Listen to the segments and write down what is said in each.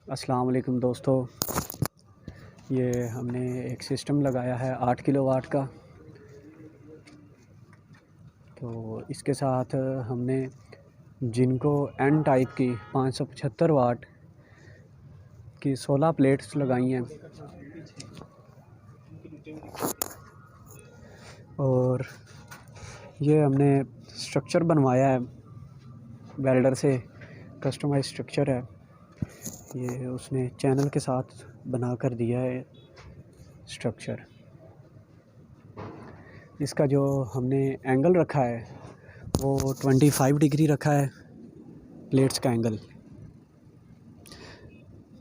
अस्सलाम वालेकुम दोस्तों, ये हमने एक सिस्टम लगाया है 8 किलोवाट का। तो इसके साथ हमने जिनको एन टाइप की 575 वाट की 16 प्लेट्स लगाई हैं और ये हमने स्ट्रक्चर बनवाया है, वेल्डर से कस्टमाइज स्ट्रक्चर है। ये उसने चैनल के साथ बना कर दिया है स्ट्रक्चर। इसका जो हमने एंगल रखा है वो 25 डिग्री रखा है, प्लेट्स का एंगल।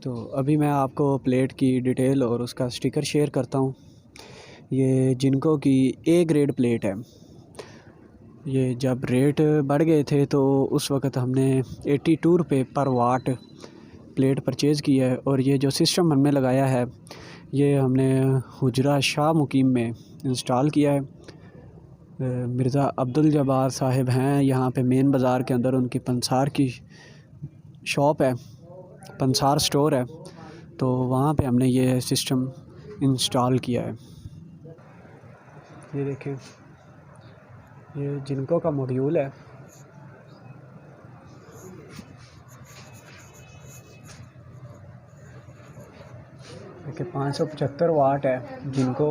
तो अभी मैं आपको प्लेट की डिटेल और उसका स्टिकर शेयर करता हूँ। ये जिनको की ए ग्रेड प्लेट है। ये जब रेट बढ़ गए थे तो उस वक़्त हमने 82 रुपये पर वाट प्लेट परचेज़ की है। और ये जो सिस्टम हमने लगाया है ये हमने हुजरा शाह मुकीम में इंस्टॉल किया है। मिर्ज़ा अब्दुल जब्बार साहिब हैं यहाँ पे मेन बाज़ार के अंदर, उनकी पंसार की शॉप है, पंसार स्टोर है। तो वहाँ पे हमने ये सिस्टम इंस्टॉल किया है। ये देखें, ये जिनको का मॉड्यूल है। देखिए 575 वाट है जिनको,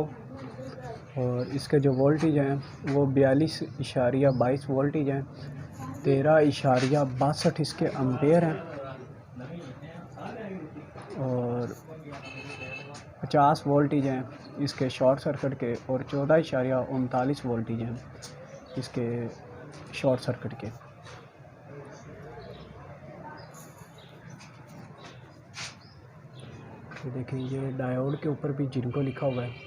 और इसके जो वोल्टेज हैं वो 42.22 वोल्टेज हैं। 13.62 इसके एम्पेयर हैं और 50 वोल्टेज हैं इसके शॉर्ट सर्किट के, और 14.39 वोल्टेज हैं इसके शॉर्ट सर्किट के। तो देखें, ये डायोड के ऊपर भी जिनको लिखा हुआ है।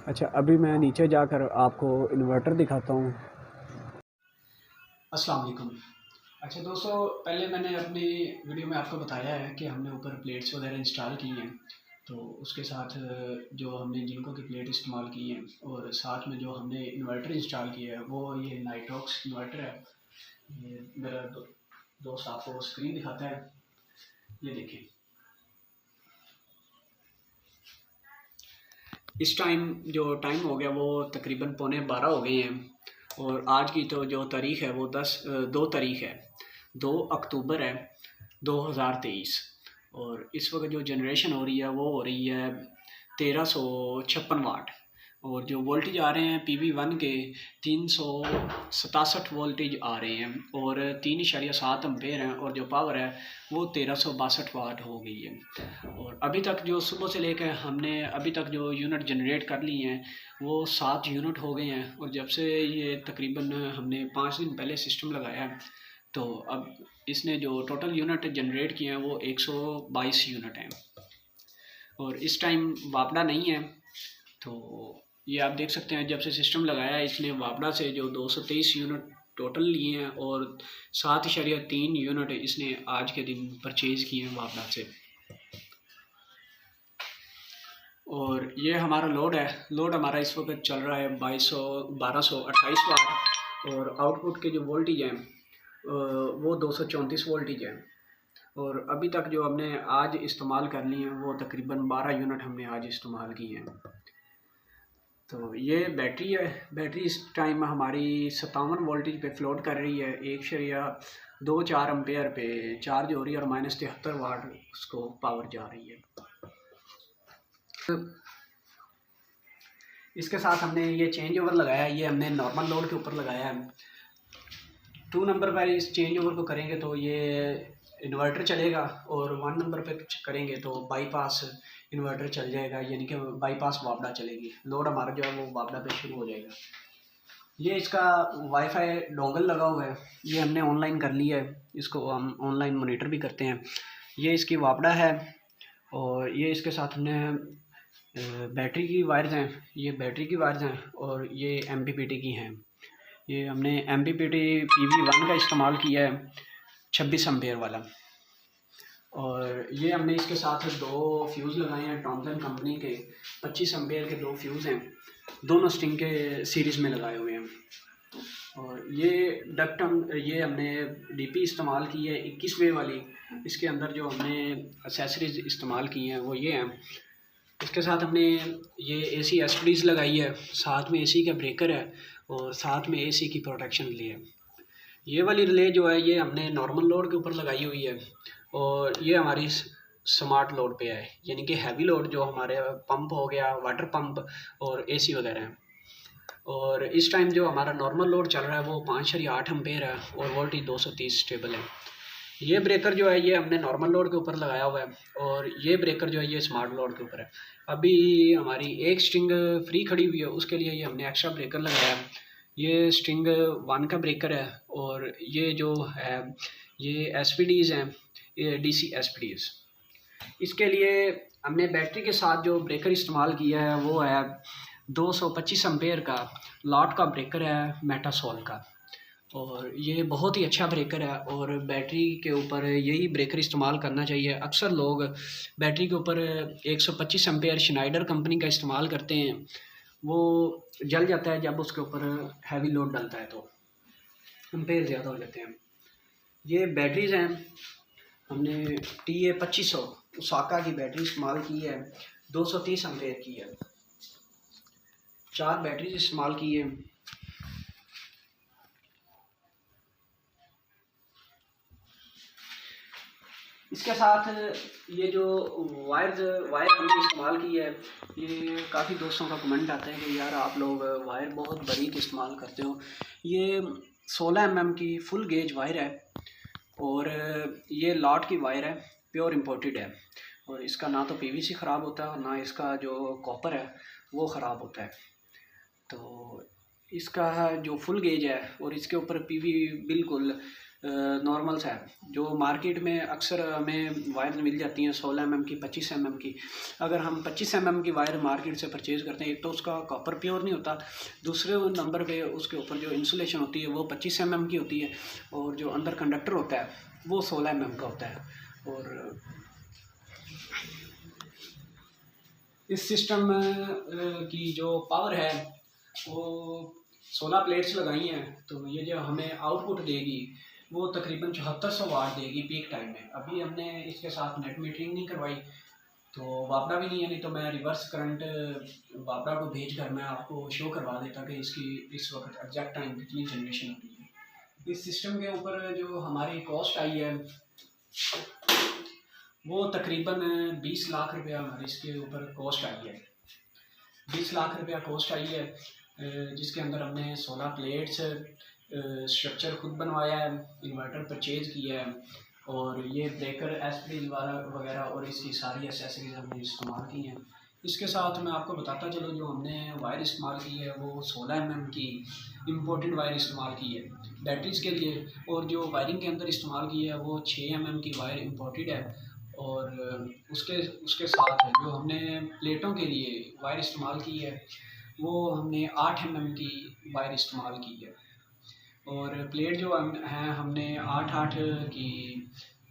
अच्छा, अभी मैं नीचे जाकर आपको इन्वर्टर दिखाता हूँ। अस्सलाम वालेकुम। अच्छा दोस्तों, पहले मैंने अपनी वीडियो में आपको बताया है कि हमने ऊपर प्लेट्स वगैरह इंस्टॉल की हैं। तो उसके साथ जो हमने जिनको की प्लेट इस्तेमाल की है और साथ में जो हमने इन्वर्टर इंस्टॉल किया है वो ये नाइट्रॉक्स इन्वर्टर है। ये मेरा दोस्त आपको स्क्रीन दिखाता है, ये देखिए। इस टाइम जो टाइम हो गया वो तकरीबन 11:15 हो गए हैं। और आज की तो जो तारीख़ है वो 2 तारीख़ है, 2 अक्टूबर है 2023। और इस वक्त जो जनरेशन हो रही है वो हो रही है 1356 वाट। और जो वोल्टेज आ रहे हैं PV1 के 367 वोल्टेज आ रहे हैं और 3.7 एम्पेयर हैं। और जो पावर है वो 1362 वाट हो गई है। और अभी तक जो सुबह से लेकर हमने अभी तक जो यूनिट जनरेट कर ली हैं वो 7 यूनिट हो गए हैं। और जब से ये तकरीबन हमने 5 दिन पहले सिस्टम लगाया है तो अब इसने जो टोटल यूनिट जनरेट किए हैं वो 122 यूनिट हैं। और इस टाइम वापडा नहीं है। तो ये आप देख सकते हैं, जब से सिस्टम लगाया है इसने वापडा से जो 223 यूनिट टोटल लिए हैं और 7.3 यूनिट इसने आज के दिन परचेज़ किए हैं वापडा से। और ये हमारा लोड है। लोड हमारा इस वक्त चल रहा है 1228 वाट। और आउटपुट के जो वोल्टेज हैं वो 234 वोल्टेज हैं। और अभी तक जो हमने आज इस्तेमाल कर ली हैं वो तकरीबन 12 यूनिट हमने आज इस्तेमाल की हैं। तो ये बैटरी है। बैटरी इस टाइम हमारी 57 वोल्टेज पे फ्लोट कर रही है। 1.24 एम्पेयर पे चार्ज हो रही है और -73 वाट उसको पावर जा रही है। इसके साथ हमने ये चेंज ओवर लगाया है, ये हमने नॉर्मल लोड के ऊपर लगाया है। 2 नंबर पर इस चेंज ओवर को करेंगे तो ये इन्वर्टर चलेगा, और 1 नंबर पे करेंगे तो बाईपास इन्वर्टर चल जाएगा, यानी कि बाईपास वापडा चलेगी। लोड हमारा जो है वो वापडा पे शुरू हो जाएगा। ये इसका वाईफाई डोंगल लगा हुआ है, ये हमने ऑनलाइन कर लिया है। इसको हम ऑनलाइन मॉनिटर भी करते हैं। ये इसकी वापडा है और ये इसके साथ हमने बैटरी की वायर्स हैं, ये बैटरी की वायर्स हैं और ये MPPT की हैं। ये हमने MPPT PV1 का इस्तेमाल किया है 26 एम्पेयर वाला। और ये हमने इसके साथ 2 फ्यूज़ लगाए हैं टॉमसन कंपनी के 25 एम्पेयर के 2 फ्यूज़ हैं, दोनों स्ट्रिंग के सीरीज़ में लगाए हुए हैं। और ये ये हमने DP इस्तेमाल की है 21 वे वाली। इसके अंदर जो हमने एक्सेसरीज़ इस्तेमाल की हैं वो ये हैं। इसके साथ हमने ये AC SPDs लगाई है, साथ में AC का ब्रेकर है और साथ में AC की प्रोटेक्शन रिले है। ये वाली रिले जो है ये हमने नॉर्मल लोड के ऊपर लगाई हुई है और ये हमारी स्मार्ट लोड पे है, यानी कि हैवी लोड जो हमारे पंप हो गया, वाटर पंप और AC वगैरह हैं। और इस टाइम जो हमारा नॉर्मल लोड चल रहा है वो 5.8 एम्पेयर है और वोल्टेज 230 स्टेबल है। ये ब्रेकर जो है ये हमने नॉर्मल लोड के ऊपर लगाया हुआ है और ये ब्रेकर जो है ये स्मार्ट लोड के ऊपर है। अभी हमारी एक स्ट्रिंग फ्री खड़ी हुई है, उसके लिए ये हमने एक्स्ट्रा ब्रेकर लगाया है। ये स्ट्रिंग 1 का ब्रेकर है और ये जो है ये SPDs हैं, ये DC SPDs। इसके लिए हमने बैटरी के साथ जो ब्रेकर इस्तेमाल किया है वो है 225 एम्पेयर का लॉट का ब्रेकर है मेटासोल का। और ये बहुत ही अच्छा ब्रेकर है और बैटरी के ऊपर यही ब्रेकर इस्तेमाल करना चाहिए। अक्सर लोग बैटरी के ऊपर 125 एम्पेयर श्नाइडर कंपनी का इस्तेमाल करते हैं, वो जल जाता है जब उसके ऊपर हैवी लोड डलता है तो एम्पेयर ज़्यादा हो जाते हैं। ये बैटरीज़ हैं, हमने TA 2500 ओसाका की बैटरी इस्तेमाल की है, 230 एम्पेयर की है। 4 बैटरीज इस्तेमाल की है। इसके साथ ये जो वायर हमने इस्तेमाल की है, ये काफ़ी दोस्तों का कमेंट आता है कि यार आप लोग वायर बहुत बारीक इस्तेमाल करते हो। ये 16 mm की फुल गेज वायर है और ये लॉट की वायर है, प्योर इम्पोर्टेड है और इसका ना तो PVC ख़राब होता है और ना इसका जो कॉपर है वो ख़राब होता है। तो इसका जो फुल गेज है और इसके ऊपर PV बिल्कुल नॉर्मल सा है। जो मार्केट में अक्सर हमें वायर मिल जाती हैं 16 mm की, 25 mm की। अगर हम 25 mm की वायर मार्केट से परचेज़ करते हैं, एक तो उसका कॉपर प्योर नहीं होता, दूसरे नंबर पे उसके ऊपर जो इंसुलेशन होती है वो 25 mm की होती है और जो अंदर कंडक्टर होता है वो 16 mm का होता है। और इस सिस्टम की जो पावर है वो 16 प्लेट्स लगाई हैं, तो ये जो हमें आउटपुट देगी वो तकरीबन 7400 वाट देगी पीक टाइम में। अभी हमने इसके साथ नेट मीटरिंग नहीं करवाई तो वापडा भी नहीं है, नहीं तो मैं रिवर्स करंट वापडा को भेज कर मैं आपको शो करवा देता कि इसकी इस वक्त एग्जैक्ट टाइम कितनी जनरेशन हो रही है। इस सिस्टम के ऊपर जो हमारी कॉस्ट आई है वो तकरीबन 20 लाख रुपया हमारी इसके ऊपर कॉस्ट आई है। 20 लाख रुपया कॉस्ट आई है, जिसके अंदर हमने 16 प्लेट्स स्ट्रक्चर खुद बनवाया है, इन्वर्टर परचेज़ किया है और ये ब्रेकर SPD वगैरह और इसकी सारी एसेसरीज हमने इस्तेमाल की हैं। इसके साथ मैं आपको बताता चलूँ जो हमने वायर इस्तेमाल की है वो 16 mm की इम्पोर्टेड वायर इस्तेमाल की है बैटरीज़ के लिए, और जो वायरिंग के अंदर इस्तेमाल की है वो 6 mm की वायर इम्पोर्टेड है। और उसके साथ जो हमने प्लेटों के लिए वायर इस्तेमाल की है वो हमने 8 mm की वायर इस्तेमाल की है। और प्लेट जो हैं हमने 8-8 की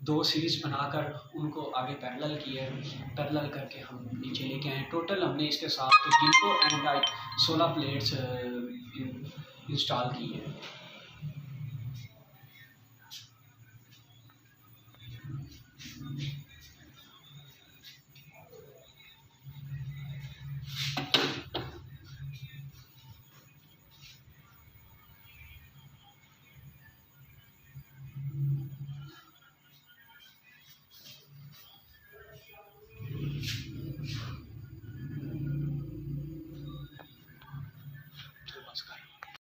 2 सीरीज़ बनाकर उनको आगे पैरेलल किया है, पैरेलल करके हम नीचे लेके आए। टोटल हमने इसके साथ जिनको एंड 16 प्लेट्स इंस्टॉल की है।